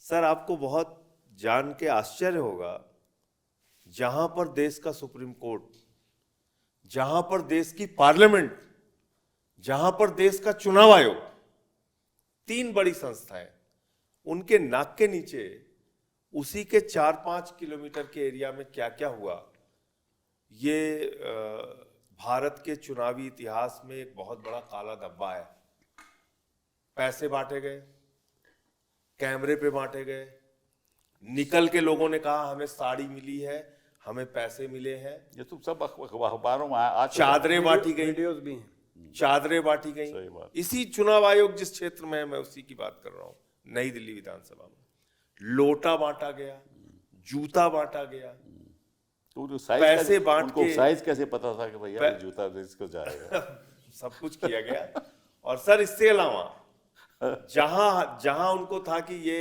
Sir आपको बहुत जान के आश्चर्य होगा, जहां पर देश का सुप्रीम कोर्ट, जहां पर देश की पार्लियामेंट, जहां पर देश का चुनाव आयोग, तीन बड़ी संस्थाएं, उनके नाक के नीचे उसी के 4-5 किलोमीटर के एरिया में क्या क्या हुआ, ये भारत के चुनावी इतिहास में एक बहुत बड़ा काला धब्बा है। पैसे बांटे गए, कैमरे पे बांटे गए, निकल के लोगों ने कहा हमें साड़ी मिली है, हमें पैसे मिले हैं। ये तो सब अखबारों में आ चादरें बांटी गई, वीडियोस भी हैं। चादरें बांटी गई। सही बात। इसी चुनाव आयोग जिस क्षेत्र में है, मैं उसी की बात कर रहा हूं, नई दिल्ली विधानसभा में लोटा बांटा गया, जूता बांटा गया। तो साइज पैसे बांट के साइज कैसे पता था कि भैया ये जूता इसको जाएगा? सब कुछ किया गया। और सर इससे अलावा जहां उनको था कि ये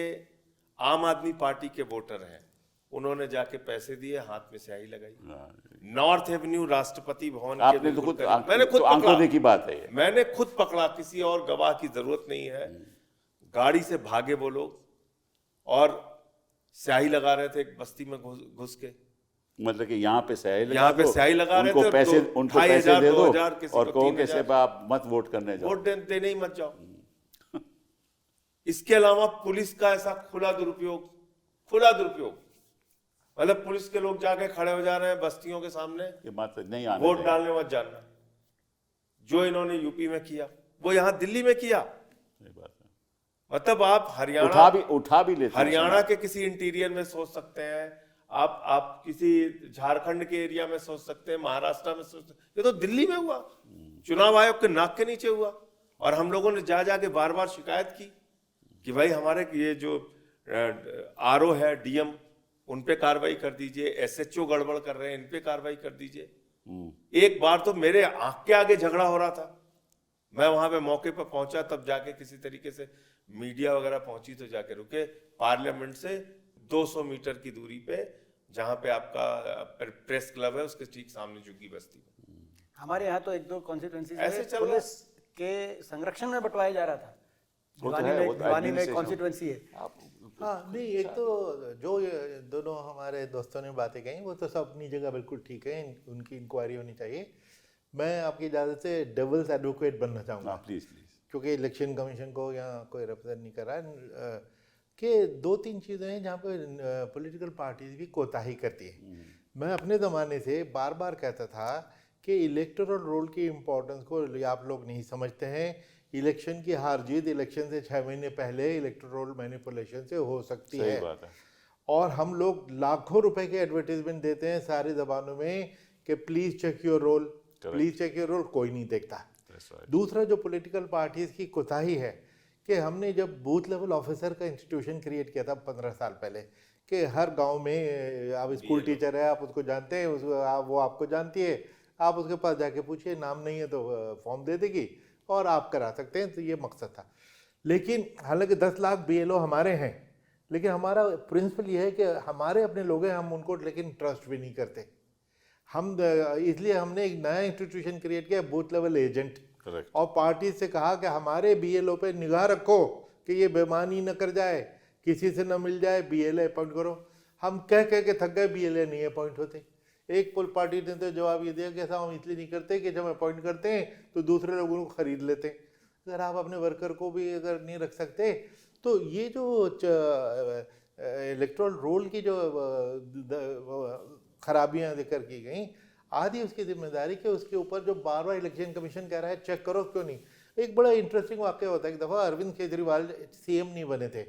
आम आदमी पार्टी के वोटर हैं, उन्होंने जाके पैसे दिए, हाथ में स्याही लगाई। नॉर्थ एवेन्यू राष्ट्रपति भवन के आपने तो खुद मैंने खुद आंखों की बात है ये। मैंने खुद पकड़ा, किसी और गवाह की जरूरत नहीं है। गाड़ी से भागे वो लोग और स्याही लगा रहे थे एक बस्ती में घुस के। मतलब कि यहाँ पे स्याही यहाँ पे स्याही लगा रहे थे, उनको पैसे दे दो 2,000 किसी और को कहो 3,000। कि आप मत वोट करने जाओ, वोट देने ही मत जाओ। इसके अलावा पुलिस का ऐसा खुला दुरुपयोग, मतलब पुलिस के लोग जाके खड़े हो जा रहे हैं बस्तियों के सामने, ये मत नहीं आना, वोट डालने मत जाना। जो इन्होंने यूपी में किया वो यहाँ दिल्ली में किया। सही बात है। मतलब आप हरियाणा उठा भी लेते हैं। हरियाणा के किसी इंटीरियर में सोच सकते हैं, आप किसी झारखंड के एरिया में सोच सकते हैं, महाराष्ट्र में सोच सकते हैं, ये तो दिल्ली में हुआ, चुनाव आयोग के नाक के नीचे हुआ। और हम लोगों ने जाके बार बार शिकायत की कि भाई हमारे ये जो आरओ है, डीएम, उन पे कार्रवाई कर दीजिए, एसएचओ गड़बड़ कर रहे हैं, इन पे कार्रवाई कर दीजिए। एक बार तो मेरे आंख के आगे झगड़ा हो रहा था, मैं वहां पे मौके पर पहुंचा, तब जाके किसी तरीके से मीडिया वगैरह पहुंची तो जाके रुके। पार्लियामेंट से 200 मीटर की दूरी पे, जहां पे आपका प्रेस क्लब है, उसके ठीक सामने झुग्गी बस्ती में। हमारे यहाँ तो एक दो कॉन्स्टिट्यूएंसी ऐसे चल रहा पुलिस के संरक्षण में बंटवाया जा रहा था। भिवानी में कॉन्स्टिट्यूएंसी है। हाँ नहीं, एक तो जो ये दोनों हमारे दोस्तों ने बातें कही वो तो सब अपनी जगह बिल्कुल ठीक है, उनकी इंक्वायरी होनी चाहिए। मैं आपकी इजाज़त से डेविल्स एडवोकेट बनना चाहूँगा, प्लीज क्योंकि इलेक्शन कमीशन को यहाँ कोई रिप्रेजेंट नहीं कर रहा है, कि 2-3 चीज़ें हैं जहाँ पर पॉलिटिकल पार्टीज भी कोताही करती है। मैं अपने ज़माने से बार बार कहता था कि इलेक्टोरल रोल की इम्पोर्टेंस को आप लोग नहीं समझते हैं। इलेक्शन की हार जीत इलेक्शन से 6 महीने पहले इलेक्टोरल मैनिपुलेशन से हो सकती है। बात है। और हम लोग लाखों रुपए के एडवर्टीजमेंट देते हैं सारी ज़बानों में कि please check your role, please check your role, कोई नहीं देखता। दूसरा जो पॉलिटिकल पार्टीज की कोताही है कि हमने जब बूथ लेवल ऑफिसर का इंस्टीट्यूशन क्रिएट किया था 15 साल पहले, कि हर गांव में आप स्कूल टीचर है, आप उसको जानते हैं, वो आपको जानती है, आप उसके पास जाके पूछिए, नाम नहीं है तो फॉर्म दे देगी और आप करा सकते हैं। तो ये मकसद था। लेकिन हालांकि 10 लाख बीएलओ हमारे हैं, लेकिन हमारा प्रिंसिपल ये है कि हमारे अपने लोग हैं, हम उनको लेकिन ट्रस्ट भी नहीं करते। हम इसलिए हमने एक नया इंस्टीट्यूशन क्रिएट किया, बूथ लेवल एजेंट, और पार्टी से कहा कि हमारे बीएलओ पे निगाह रखो कि ये बेईमानी न कर जाए, किसी से न मिल जाए, बीएलए अपॉइंट करो। हम कह के थक गए, बीएलए नहीं अपॉइंट होते। एक पुल पार्टी ने तो जवाब ये दिया कि ऐसा हम इसलिए नहीं करते कि जब अपॉइंट करते हैं तो दूसरे लोगों को खरीद लेते हैं। अगर आप अपने वर्कर को भी अगर नहीं रख सकते, तो ये जो इलेक्टोरल रोल की जो खराबियां जिक्र की गई, आधी उसकी जिम्मेदारी के उसके ऊपर जो बार बार इलेक्शन कमीशन कह रहा है चेक करो, क्यों नहीं। एक बड़ा इंटरेस्टिंग वाक्य होता है, एक दफ़ा अरविंद केजरीवाल सीएम नहीं बने थे,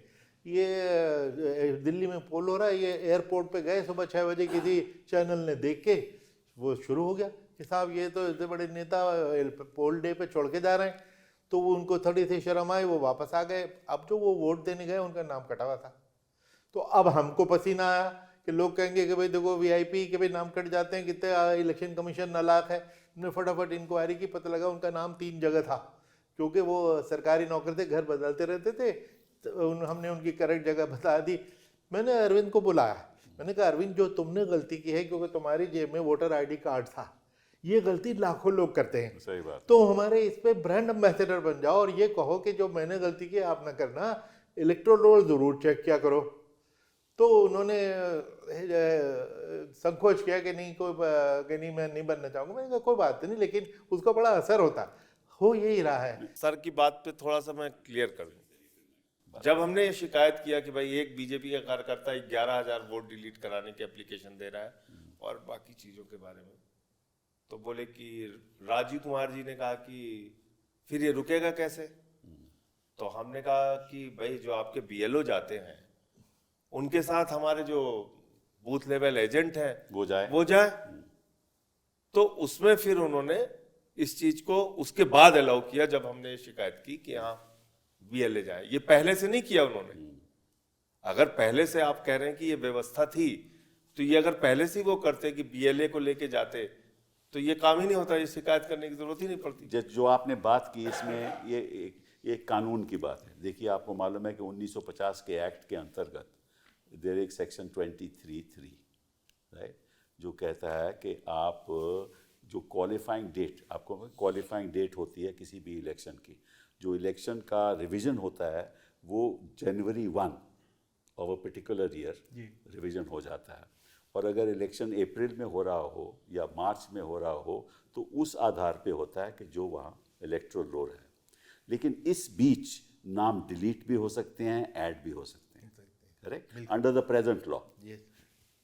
ये दिल्ली में पोल हो रहा है, ये एयरपोर्ट पे गए सुबह 6 बजे, किसी चैनल ने देख के वो शुरू हो गया कि साहब ये तो इतने बड़े नेता पोल डे पे छोड़ के जा रहे हैं। तो वो उनको थोड़ी सी शर्म आई, वो वापस आ गए। अब जो वो वोट देने गए उनका नाम कटा हुआ था। तो अब हमको पसीना आया कि लोग कहेंगे कि भाई देखो वीआईपी के भाई नाम कट जाते हैं, कितने इलेक्शन कमीशन नालायक है। हमने फटाफट इंक्वायरी की, पता लगा उनका नाम 3 जगह था, क्योंकि वो सरकारी नौकर थे, घर बदलते रहते थे। तो हमने उनकी करेक्ट जगह बता दी। मैंने अरविंद को बुलाया, मैंने कहा अरविंद जो तुमने गलती की है, क्योंकि तुम्हारी जेब में वोटर आईडी कार्ड था, ये गलती लाखों लोग करते हैं। सही बात। तो हमारे इस पे ब्रांड एम्बेसडर बन जाओ और ये कहो कि जो मैंने गलती की आप ना करना, इलेक्ट्रोल रोल जरूर चेक किया करो। तो उन्होंने संकोच किया कि नहीं कि नहीं मैं नहीं बनना चाहूंगा। मैंने कहा कोई बात नहीं, लेकिन उसका बड़ा असर होता हो यही रहा है। सर की बात पे थोड़ा सा मैं क्लियर कर दूं। जब हमने ये शिकायत किया कि भाई एक बीजेपी का कार्यकर्ता 11,000 वोट डिलीट कराने की एप्लीकेशन दे रहा है और बाकी चीजों के बारे में, तो बोले कि राजीव कुमार जी ने कहा कि फिर ये रुकेगा कैसे। तो हमने कहा कि भाई जो आपके बीएलओ जाते हैं उनके साथ हमारे जो बूथ लेवल एजेंट है वो जाए। तो उसमें फिर उन्होंने इस चीज को उसके बाद अलाउ किया, जब हमने शिकायत की कि हाँ बीएलए जाए। ये पहले से नहीं किया उन्होंने। अगर पहले से आप कह रहे हैं कि ये व्यवस्था थी, तो ये अगर पहले से वो करते कि बीएलए को लेके जाते तो ये काम ही नहीं होता, ये शिकायत करने की जरूरत ही नहीं पड़ती। जो आपने बात की इसमें ये एक कानून की बात है। देखिए आपको मालूम है कि 1950 के एक्ट के अंतर्गत देयर एक सेक्शन 23(3) राइट, जो कहता है कि आप जो क्वालिफाइंग डेट, आपको क्वालिफाइंग डेट होती है किसी भी इलेक्शन की, जो इलेक्शन का रिवीजन होता है वो जनवरी 1 of a particular year revision हो जाता है। और अगर इलेक्शन अप्रैल में हो रहा हो या मार्च में हो रहा हो तो उस आधार पे होता है कि जो वहाँ इलेक्टोरल रोल है। लेकिन इस बीच नाम डिलीट भी हो सकते हैं, ऐड भी हो सकते हैं, correct, under the present law.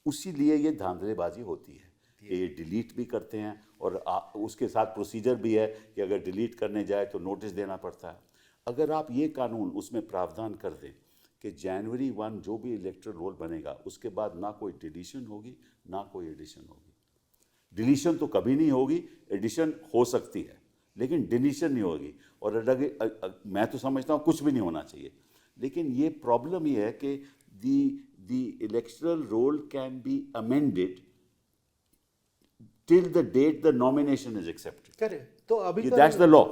उसीलिए ये धांधलेबाजी होती है कि ये डिलीट भी करते हैं और उसके साथ प्रोसीजर भी है कि अगर डिलीट करने जाए तो नोटिस देना पड़ता है। अगर आप ये कानून उसमें प्रावधान कर दें कि जनवरी 1 जो भी इलेक्टोरल रोल बनेगा उसके बाद ना कोई डिलीशन होगी ना कोई एडिशन होगी। डिलीशन तो कभी नहीं होगी, एडिशन हो सकती है लेकिन डिलीशन नहीं होगी। और मैं तो समझता हूँ कुछ भी नहीं होना चाहिए। लेकिन ये प्रॉब्लम ये है कि the electoral roll can be amended till the date the nomination is accepted. Correct. तो अभी that's the law.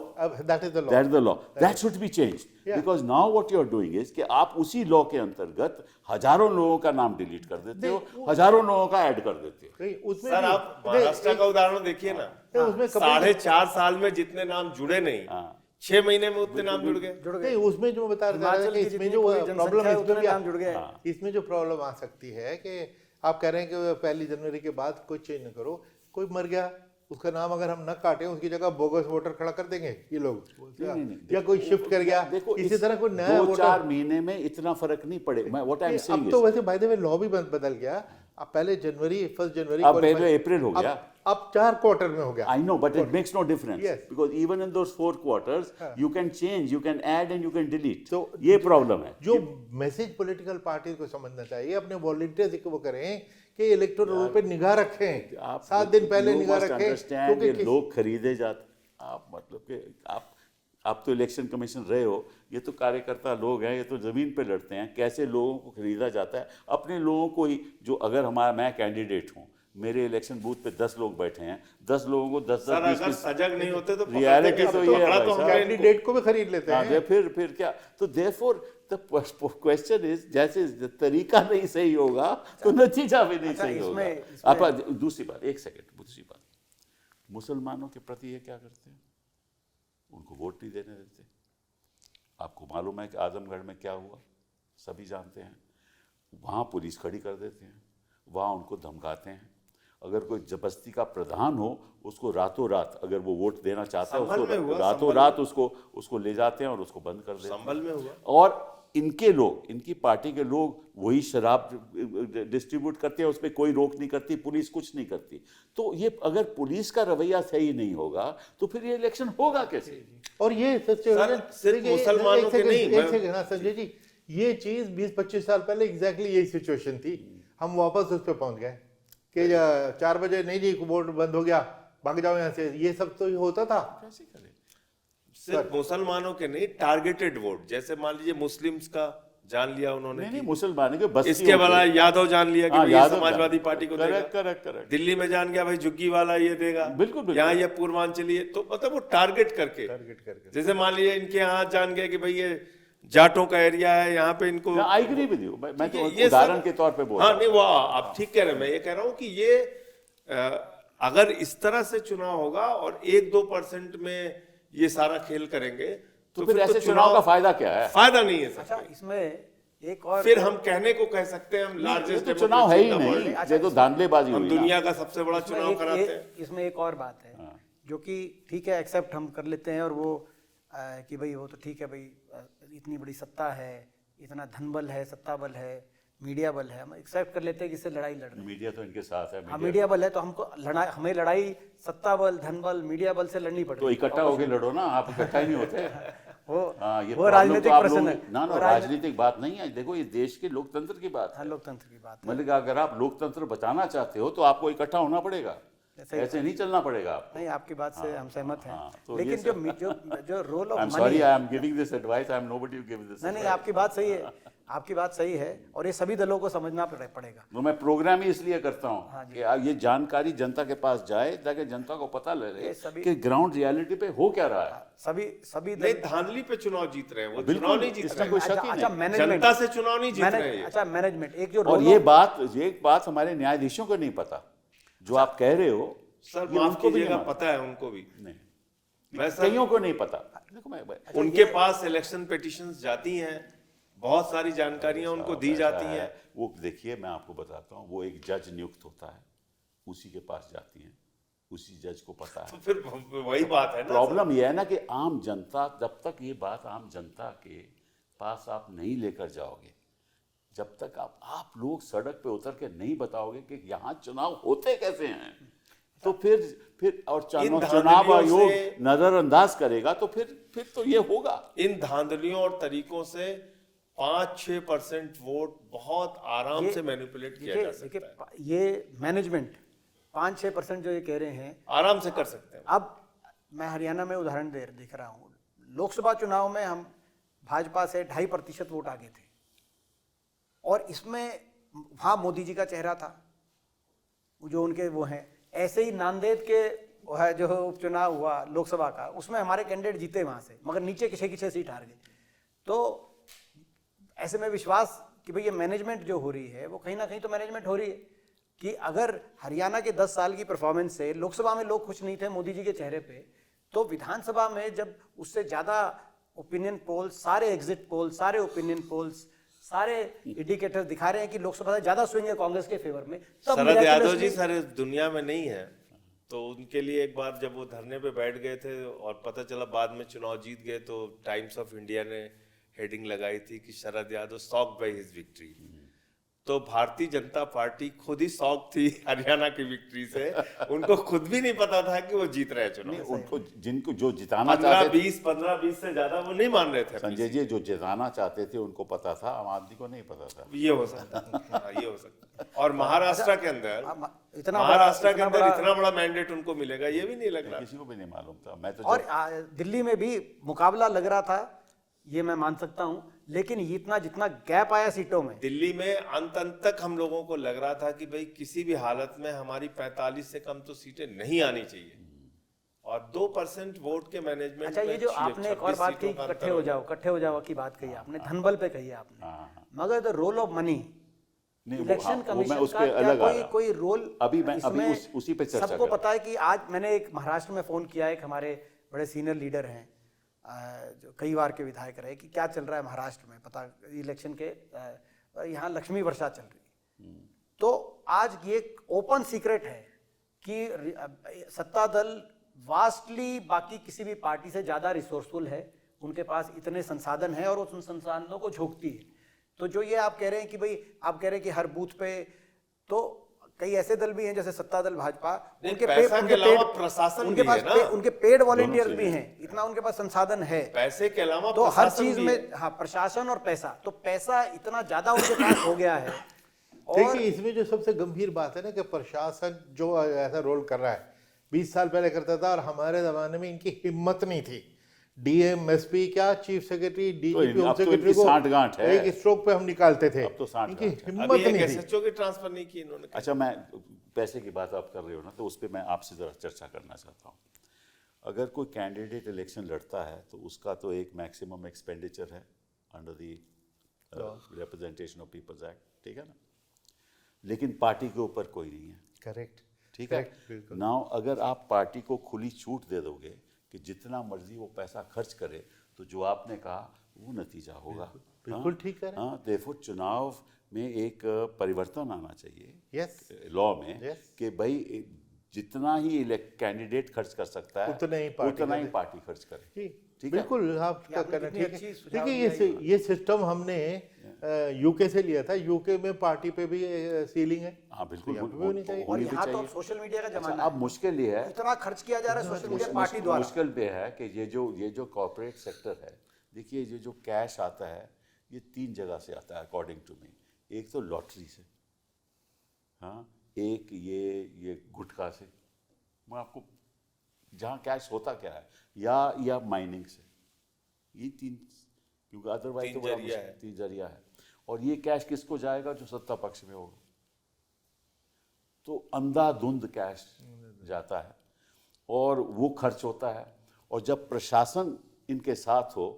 That is the law. That is the law. That should be changed. Because now what you are doing is कि आप उसी law के अंतर्गत हजारों लोगों का नाम डिलीट कर देते हो, हजारों लोगों का ऐड कर देते हो। उसमें सर आप महाराष्ट्र का उदाहरण देखिए ना, 4.5 साल में जितने नाम जुड़े नहीं, 6 महीने में उतने नाम जुड़ गए। उसमें जो बता रहा था कि इसमें जो प्रॉब्लम है, इसमें जो प्रॉब्लम आ सकती है कि आप कह रहे हैं कि 1 जनवरी के बाद कोई चेंज न करो। कोई मर गया, उसका नाम अगर हम न काटें, उसकी जगह बोगस वोटर खड़ा कर देंगे ये लोग, या कोई शिफ्ट कर गया, इसी तरह कोई नया 2-4 महीने में इतना फर्क नहीं पड़ेगा। व्हाट आई एम सेइंग अब तो वैसे बाय द वे लॉ भी बदल गया। अब पहले 1 जनवरी अब पहले अप्रैल हो गया, अब 4 क्वार्टर में हो गया। I know, but it makes no difference. Yes. Because even in those 4 quarters, you can change, you can add and you can delete. तो ये प्रॉब्लम है। जो मैसेज पॉलिटिकल पार्टी को समझना चाहिए, अपने वॉलंटियर्स को वो करें कि इलेक्टोरल रोल पे निगाह रखें, 7 दिन पहले निगाह रखें, क्योंकि लोग खरीदे जाते। आप मतलब कि आप तो इलेक्शन कमीशन रहे हो, ये तो कार्यकर्ता लोग हैं, ये तो जमीन पे लड़ते हैं। कैसे लोगों को खरीदा जाता है? अपने लोगों को ही, जो अगर मैं कैंडिडेट हूँ, मेरे इलेक्शन बूथ पे 10 लोग बैठे हैं, 10 लोगों को 10-10 20 सजग नहीं होते तो रियलिटी तो ये है तो कैंडिडेट को भी खरीद लेते हैं। फिर क्या? तो देयरफॉर द क्वेश्चन इज, जैसे तरीका नहीं सही होगा तो नतीजा भी नहीं सही होगा। आप दूसरी बात, एक सेकंड, दूसरी बात, मुसलमानों के प्रति ये क्या करते हैं? उनको वोट नहीं देने देते। आपको मालूम है कि आजमगढ़ में क्या हुआ, सभी जानते हैं। वहाँ पुलिस खड़ी कर देते हैं, वहाँ उनको धमकाते हैं। अगर कोई जबरदस्ती का प्रधान हो, उसको रातों रात, अगर वो वोट देना चाहता है, उसको रातों रात उसको ले जाते हैं और उसको बंद कर देते हैं। संभल में हुआ। और इनके लोग, इनकी पार्टी के लोग वही शराब डिस्ट्रीब्यूट करते हैं, उस पर कोई रोक नहीं करती, पुलिस कुछ नहीं करती। तो ये अगर पुलिस का रवैया सही नहीं होगा तो फिर ये इलेक्शन होगा कैसे? और ये सिर्फ मुसलमानों के नहीं, संजय जी, ये चीज 20-25 साल पहले एग्जैक्टली यही सिचुएशन थी। हम वापस उस पर पहुंच गए कि 4 बजे नहीं जी वोट बंद हो गया, भाग जाओ यहाँ से। ये सब तो होता था। कैसे करें? सिर्फ मुसलमानों के नहीं, टारगेटेड वोट, जैसे मान लीजिए मुस्लिम्स का जान लिया उन्होंने, नहीं मुसलमान के बस इसके वाला यादव जान लिया कि ये समाजवादी पार्टी को देगा। करेक्ट। दिल्ली में जान गया भाई झुग्गी वाला ये देगा, बिल्कुल। यहाँ ये पूर्वांचली, तो मतलब वो टारगेट करके, जैसे मान लीजिए इनके यहाँ जान गया कि भाई ये जाटों का एरिया है, यहाँ पे इनको। आई एग्री विद यू, मैं तो उदाहरण के तौर पे बोल रहा हूं। हाँ नहीं, वो आप ठीक कह रहे हैं। मैं ये कह रहा हूँ कि ये अगर इस तरह से चुनाव होगा और 1-2% में ये सारा खेल करेंगे तो फिर ऐसे चुनाव का फायदा क्या है? फायदा नहीं है सर। अच्छा, इसमें एक और फिर हम कहने को कह सकते हैं हम ये लार्जेस्ट तो चुनाव है ही नहीं, ये तो धांधलेबाजी हम हुई ना। दुनिया का सबसे बड़ा इसमें चुनाव कराते हैं। इसमें एक और बात है जो कि ठीक है, एक्सेप्ट हम कर लेते हैं, और वो कि भाई वो तो ठीक है भाई, इतनी बड़ी सत्ता है, इतना धन बल है, सत्ता बल है, मीडिया बल है, हम एक्सेप्ट कर लेते हैं कि इससे लड़ाई लड़ रहे हैं। मीडिया तो इनके साथ है। हाँ, मीडिया बल है, तो हमको हमें लड़ाई सत्ता बल, धन बल, मीडिया बल से लड़नी तो पड़ेगी। इकट्ठा होके लड़ो ना, आप इकट्ठा ही नहीं होते। हाँ, ये वो problem राजनीतिक तो आप प्रश्न लोग- है। ना वो राजनीतिक बात नहीं है, देखो ये देश के लोकतंत्र की बात हाँ, है। लोकतंत्र की बात है। मतलब अगर आप लोकतंत्र बचाना चाहते हो तो आपको इकट्ठा होना पड़ेगा, ऐसे नहीं चलना पड़ेगा आपको। नहीं, आपकी बात से हम सहमत हैं, हाँ, तो लेकिन ये जो role of I am money, sorry, I am giving this advice, I am nobody to give this. नहीं, आपकी बात सही है, आपकी बात सही है, और ये सभी दलों को समझना पड़ेगा। तो मैं प्रोग्राम ही इसलिए करता हूँ हाँ जी। कि ये जानकारी जनता के पास जाए, ताकि जनता को पता लगे ये सभी- कि ग्राउंड रियलिटी पे हो क्या रहा है। सभी नहीं, धांधली पे चुनाव जीत रहे हैं, वो बिल्कुल, चुनाव नहीं जीत इसमें रहे कोई हैं। शक ही अच्छा, नहीं। मैनेजमेंट, जनता से चुनाव नहीं जीत रहे हैं ये। अच्छा, मैनेजमेंट, एक जो और रोल ये बात हमारे न्यायाधीशों को नहीं पता, जो आप कह रहे हो। सर ये माफ उनको भी कीजिएगा, नहीं मालूम। पता है उनको भी। नहीं, मैं सर कईयों को नहीं पता। देखो मैं उनके पास इलेक्शन पिटिशंस जाती हैं, बहुत सारी जानकारियां उनको दी जाती हैं। वो देखिए, मैं आपको बताता हूँ, वो एक जज नियुक्त होता है, उसी के पास जाती हैं, उसी जज को पता है। तो फिर वही बात है ना। प्रॉब्लम यह है ना कि आम जनता, जब तक ये बात आम जनता के पास आप नहीं लेकर जाओगे, जब तक आप लोग सड़क पे उतर के नहीं बताओगे कि यहाँ चुनाव होते कैसे हैं, तो फिर और इन चुनाव धांधलियों आयोग से- नजरअंदाज करेगा, तो फिर तो ये होगा। इन धांधलियों और तरीकों से 5-6% वोट बहुत आराम से मैनिपुलेट किया जा सकता है, देखिए, ये मैनेजमेंट 5-6% जो ये कह रहे हैं, आराम से कर सकते हैं। अब मैं हरियाणा में उदाहरण देख रहा हूँ। लोकसभा चुनाव में हम भाजपा से 2.5% वोट आगे थे, और इसमें वहाँ मोदी जी का चेहरा था, जो उनके वो हैं। ऐसे ही नांदेड़ के वो है जो उपचुनाव हुआ लोकसभा का, उसमें हमारे कैंडिडेट जीते वहाँ से, मगर नीचे किसी सीट हार गए। तो ऐसे में विश्वास कि भाई ये मैनेजमेंट जो हो रही है, वो कहीं ना कहीं तो मैनेजमेंट हो रही है कि अगर हरियाणा के 10 साल की परफॉर्मेंस से लोकसभा में लोग खुश नहीं थे मोदी जी के चेहरे पे, तो विधानसभा में जब उससे ज़्यादा ओपिनियन पोल्स, सारे एग्जिट पोल्स, सारे ओपिनियन पोल्स, सारे इंडिकेटर दिखा रहे हैं कि लोकसभा से ज़्यादा स्विंग है कांग्रेस के फेवर में, तब शरद यादव जी miraculously- सारे दुनिया में नहीं है, तो उनके लिए एक बार जब वो धरने पे बैठ गए थे और पता चला बाद में चुनाव जीत गए, तो टाइम्स ऑफ इंडिया ने हेडिंग लगाई थी कि Sharad Yadav shocked by his victory. तो भारतीय जनता पार्टी खुद ही शॉक थी हरियाणा की विक्ट्री से, उनको खुद भी नहीं पता था कि वो जीत रहे हैं नहीं, चुनाव। उनको जिनको जो जिताना चाहते थे, 15-20 से ज्यादा वो नहीं मान रहे थे। संजय जी, जो जिताना चाहते थे उनको पता था, आम आदमी को नहीं पता था। ये हो सकता है, हाँ, ये हो सकता है। और महाराष्ट्र के अंदर इतना महाराष्ट्र के अंदर बड़ा- इतना बड़ा मैंडेट उनको मिलेगा, ये भी नहीं लग रहा। किसी को भी नहीं मालूम था। मैं तो और दिल्ली में भी मुकाबला लग रहा था, ये मैं मान सकता हूं, लेकिन इतना जितना गैप आया सीटों में, दिल्ली में अंत तक हम लोगों को लग रहा था कि भाई किसी भी हालत में हमारी 45 से कम तो सीटें नहीं आनी चाहिए, और 2% वोट के मैनेजमेंट अच्छा, ये जो आपने एक और बात कही, इकट्ठे हो जाओ की बात कही आपने, धनबल पे कही आपने, हाँ। मगर द रोल ऑफ मनी, नहीं, इलेक्शन मैं कमीशन उस का पे क्या अलग आ रहा हूं। कोई रोल अभी इसमें उसी पे चर्चा सबको कर रहा पता है कि आज मैंने एक महाराष्ट्र में फोन किया, एक हमारे बड़े सीनियर लीडर हैं, जो कई बार के विधायक रहे, कि क्या चल रहा है महाराष्ट्र में, पता इलेक्शन के यहाँ लक्ष्मी वर्षा चल रही। तो आज ये ओपन सीक्रेट है कि सत्ता दल वास्टली बाकी किसी भी पार्टी से ज्यादा रिसोर्सफुल है, उनके पास इतने संसाधन हैं और उन संसाधनों को झोंकती है। तो जो ये आप कह रहे हैं कि भाई, आप कह रहे हैं कि हर बूथ पे, तो कई ऐसे दल भी हैं जैसे सत्ता दल भाजपा, उनके पैसा के अलावा प्रशासन उनके भी पास है ना। उनके पेड वॉलंटियर्स भी हैं, इतना उनके पास संसाधन है, पैसे के अलावा तो हर प्रशासन चीज भी में है। हाँ, प्रशासन और पैसा, तो पैसा इतना ज्यादा उनके पास हो गया है। और देखिए, इसमें जो सबसे गंभीर बात है ना कि प्रशासन जो ऐसा रोल कर रहा है, 20 साल पहले करता था, और हमारे जमाने में इनकी हिम्मत नहीं थी। डीएम, एसपी, क्या चीफ सेक्रेटरी, डीजीपी, होम अब तो सेक्रेटरी इनकी को सांठगांठ है। एक स्ट्रोक पे हम निकालते थे। अब तो सांठगांठ इनकी है। हिम्मत अभी एक नहीं थी। एसएचओ की ट्रांसफर नहीं की इन्होंने। अच्छा, मैं पैसे की बात आप कर रहे हो ना, तो उस पर मैं आपसे ज़रा चर्चा करना चाहता हूँ। अगर कोई कैंडिडेट इलेक्शन लड़ता है तो उसका तो एक मैक्सिमम एक्सपेंडिचर है under the representation of people's act, ठीक है ना, लेकिन पार्टी के ऊपर कोई नहीं है। करेक्ट, ठीक है। बिल्कुल। नाउ अगर आप पार्टी को खुली छूट दे दोगे कि जितना मर्जी वो पैसा खर्च करे, तो जो आपने कहा वो नतीजा होगा। बिल्कुल ठीक कह रहे हैं। हाँ, देखो चुनाव में एक परिवर्तन आना चाहिए यस, लॉ में Yes. कि भाई जितना ही कैंडिडेट खर्च कर सकता है उतना ही पार्टी खर्च करे। जी, ठीक है? बिल्कुल आपका आपने कहना कितनी ठीक अच्छी है। सुझाव देखिए दिया ये सिस्टम हमने यूके से लिया था। यूके में पार्टी पे भी सीलिंग है। हाँ बिल्कुल, यहाँ पे भी होनी चाहिए। और होनी भी यहाँ तो चाहिए। अब सोशल मीडिया का अच्छा, जमाना अब मुश्किल ये है, इतना खर्च किया जा रहा है सोशल मीडिया पार्टी द्वारा। मुश्किल पे है कि ये जो कॉर्पोरेट सेक्टर है, देखिए ये जो कैश आता है ये 3 जगह से आता है अकॉर्डिंग टू मी। एक तो लॉटरी से, हाँ, एक ये गुटखा से, मैं आपको जहाँ कैश होता क्या है, या माइनिंग से, ये 3, क्योंकि अदरवाइज तो बड़ा मुश्किल, 3 जरिया है। और ये कैश किसको जाएगा? जो सत्ता पक्ष में होगा। तो अंधाधुंध कैश जाता है और वो खर्च होता है। और जब प्रशासन इनके साथ हो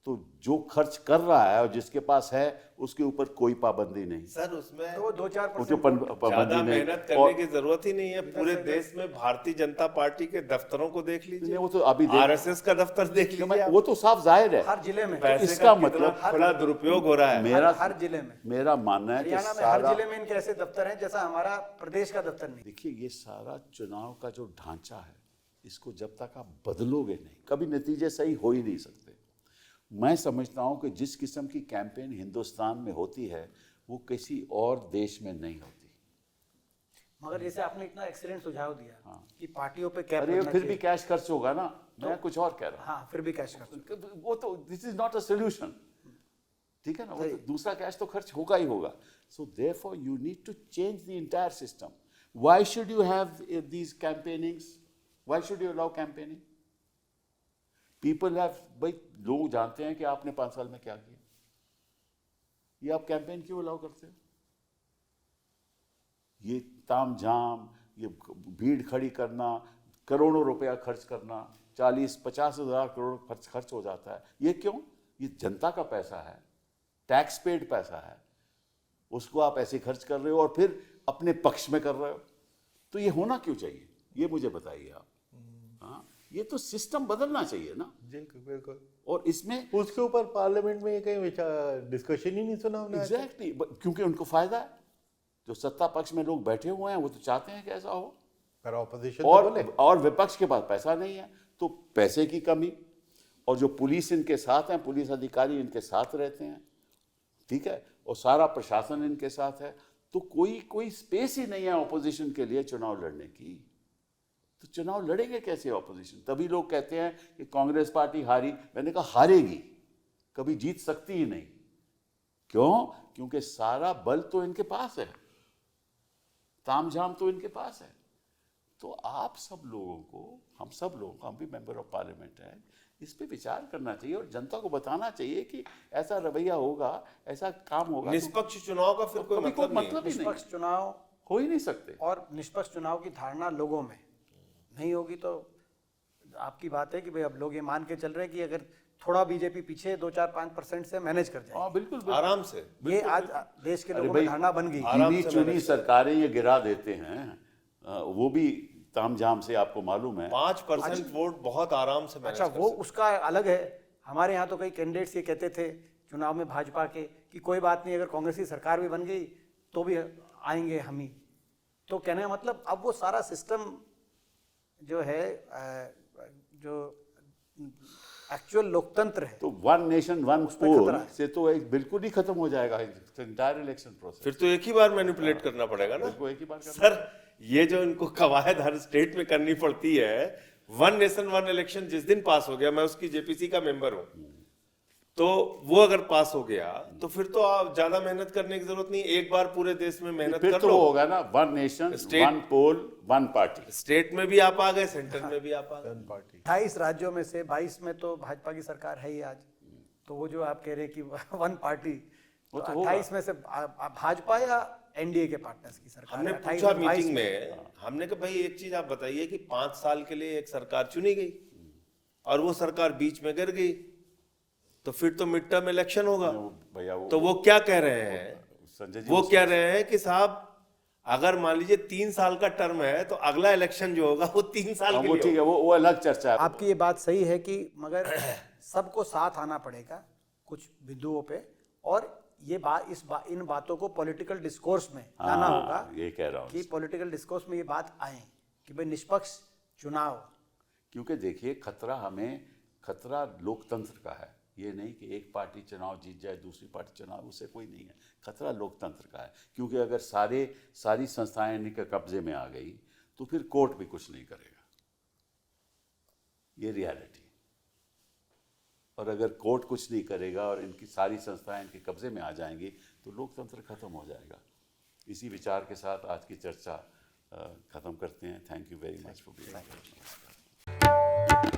तो जो खर्च कर रहा है और जिसके पास है उसके ऊपर कोई पाबंदी नहीं। सर उसमें तो 2-4% उसके पाबंदी ज्यादा नहीं। मेहनत करने की जरूरत ही नहीं है। पूरे देश में भारतीय जनता पार्टी के दफ्तरों को देख लीजिए, नहीं, वो तो अभी आरएसएस का दफ्तर देख लीजिए आप। वो तो साफ जाहिर है। हर जिले में, पैसे इसका का कितना मतलब बड़ा दुरुपयोग हो रहा है। हर जिले में, मेरा मानना है कि हरियाणा में हर सारा, जिले में इनके ऐसे दफ्तर हैं जैसा हमारा प्रदेश का दफ्तर नहीं। देखिए ये सारा चुनाव का जो ढांचा है, इसको जब तक आप बदलोगे नहीं, कभी नतीजे सही हो ही नहीं सकते। मैं समझता हूं कि जिस किस्म की कैंपेन हिंदुस्तान में होती है वो किसी और देश में नहीं होती। मगर जैसे आपने इतना एक्सीलेंट सुझाव दिया कि पार्टियों पे कैप अरे लगना फिर भी चाहिए। कैश खर्च होगा ना, मैं कुछ और कह रहा हाँ, फिर भी कैश कर हूं। वो तो this is not a solution, ठीक है ना? वो तो दूसरा कैश तो खर्च होगा ही होगा। So therefore you need to change the entire system. Why should you have these campaignings? Why should you allow campaigning? People have, भाई लोग जानते हैं कि आपने 5 साल में क्या किया, ये आप कैंपेन क्यों अलाउ करते हो? ये तामझाम, ये भीड़ खड़ी करना, करोड़ों रुपया खर्च करना, 40-50 हज़ार करोड़ खर्च हो जाता है, ये क्यों? ये जनता का पैसा है, टैक्स पेड पैसा है, उसको आप ऐसे खर्च कर रहे हो और फिर अपने पक्ष में कर रहे हो। तो ये होना क्यों चाहिए, ये मुझे बताइए आप। हाँ, ये तो सिस्टम बदलना चाहिए ना। जी बिल्कुल। और इसमें उसके ऊपर पार्लियामेंट में कहीं डिस्कशन ही नहीं सुना हमने। एग्जैक्टली, क्योंकि उनको फायदा है। जो सत्ता पक्ष में लोग बैठे हुए हैं वो तो चाहते हैं कि ऐसा हो, पर ऑपोजिशन और विपक्ष के पास पैसा नहीं है, तो पैसे की कमी, और जो पुलिस इनके साथ हैं, पुलिस अधिकारी इनके साथ रहते हैं, ठीक है, और सारा प्रशासन इनके साथ है, तो कोई स्पेस ही नहीं है ऑपोजिशन के लिए चुनाव लड़ने की। तो चुनाव लड़ेंगे कैसे ऑपोजिशन? तभी लोग कहते हैं कि कांग्रेस पार्टी हारी। मैंने कहा हारेगी, कभी जीत सकती ही नहीं। क्यों? क्योंकि सारा बल तो इनके पास है, तामझाम तो इनके पास है। तो आप सब लोगों को, हम सब लोगों को, हम भी मेंबर ऑफ पार्लियामेंट हैं, इस पे विचार करना चाहिए और जनता को बताना चाहिए कि ऐसा रवैया होगा, ऐसा काम होगा। निष्पक्ष चुनाव का फिर कोई मतलब नहीं है। ही नहीं, निष्पक्ष चुनाव हो ही नहीं सकते। और निष्पक्ष चुनाव की धारणा लोगों में नहीं होगी तो आपकी बात है कि भाई अब लोग ये मान के चल रहे हैं कि अगर थोड़ा बीजेपी पीछे 2-4-5% से मैनेज कर जाए, हाँ बिल्कुल, बिल्कुल। आराम से। ये आज देश के अरे लोगों भाई, में धारणा बन गई। गिनी चुनी सरकारें ये गिरा देते हैं, वो भी तामझाम से, आपको मालूम है। 5% वोट बहुत आराम से मैनेज अच्छा, कर वो सकते उसका अलग है। हमारे यहाँ तो कई कैंडिडेट्स ये कहते थे चुनाव में भाजपा के कि कोई बात नहीं, अगर कांग्रेस की सरकार भी बन गई तो भी आएंगे हम ही। तो कहने का मतलब अब वो सारा सिस्टम जो है, जो एक्चुअल लोकतंत्र है, तो 1 नेशन 1 पे पोल खतरा है। से तो एक बिल्कुल ही खत्म हो जाएगा एंटायर इलेक्शन प्रोसेस। फिर तो एक ही बार मैनिपुलेट करना पड़ेगा ना। बिल्कुल एक ही बार करना। सर ये जो इनको कवायद हर स्टेट में करनी पड़ती है, 1 नेशन 1 इलेक्शन जिस दिन पास हो गया, मैं उसकी जेपीसी का मेंबर हूं, तो वो अगर पास हो गया तो फिर तो आप ज्यादा मेहनत करने की जरूरत नहीं, एक बार पूरे देश में मेहनत फिर कर तो लो। होगा ना 1 नेशन 1 पोल 1 पार्टी। स्टेट में भी आप आ गए, सेंटर में भी आप आ गए। पार्टी 28 राज्यों में से 22 में तो भाजपा की सरकार है ही आज। तो वो जो आप कह रहे हैं कि 1 पार्टी, वो तो तो होगा। 28 में से भाजपा या एनडीए के पार्टनर्स की सरकार हमने है? 28 पूछा और 22 मीटिंग में, हमने कहा भाई एक चीज आप बताइए कि 5 साल के लिए एक सरकार चुनी गई और वो सरकार बीच में गिर गई, तो फिर तो मिड टर्म इलेक्शन होगा। भैया तो वो क्या कह रहे हैं, संजय जी, वो कह रहे हैं कि साहब अगर मान लीजिए 3 साल का टर्म है तो अगला इलेक्शन जो होगा वो 3 साल के वो लिए ठीक है, वो अलग चर्चा है। आपकी ये बात सही है कि मगर सबको साथ आना पड़ेगा कुछ बिंदुओं पे, और ये इन बातों को पॉलिटिकल डिस्कोर्स में लाना हाँ, होगा। ये कह रहा हूँ कि पॉलिटिकल डिस्कोर्स में ये बात आए कि भाई निष्पक्ष चुनाव। क्योंकि देखिए खतरा लोकतंत्र का है, ये नहीं कि एक पार्टी चुनाव जीत जाए दूसरी पार्टी चुनाव, उससे कोई नहीं है। खतरा लोकतंत्र का है, क्योंकि अगर सारी संस्थाएं इनके कब्जे में आ गई तो फिर कोर्ट भी कुछ नहीं करेगा, ये रियलिटी। और अगर कोर्ट कुछ नहीं करेगा और इनकी सारी संस्थाएं इनके कब्जे में आ जाएंगी तो लोकतंत्र खत्म हो जाएगा। इसी विचार के साथ आज की चर्चा खत्म करते हैं। Thank you very much for being here.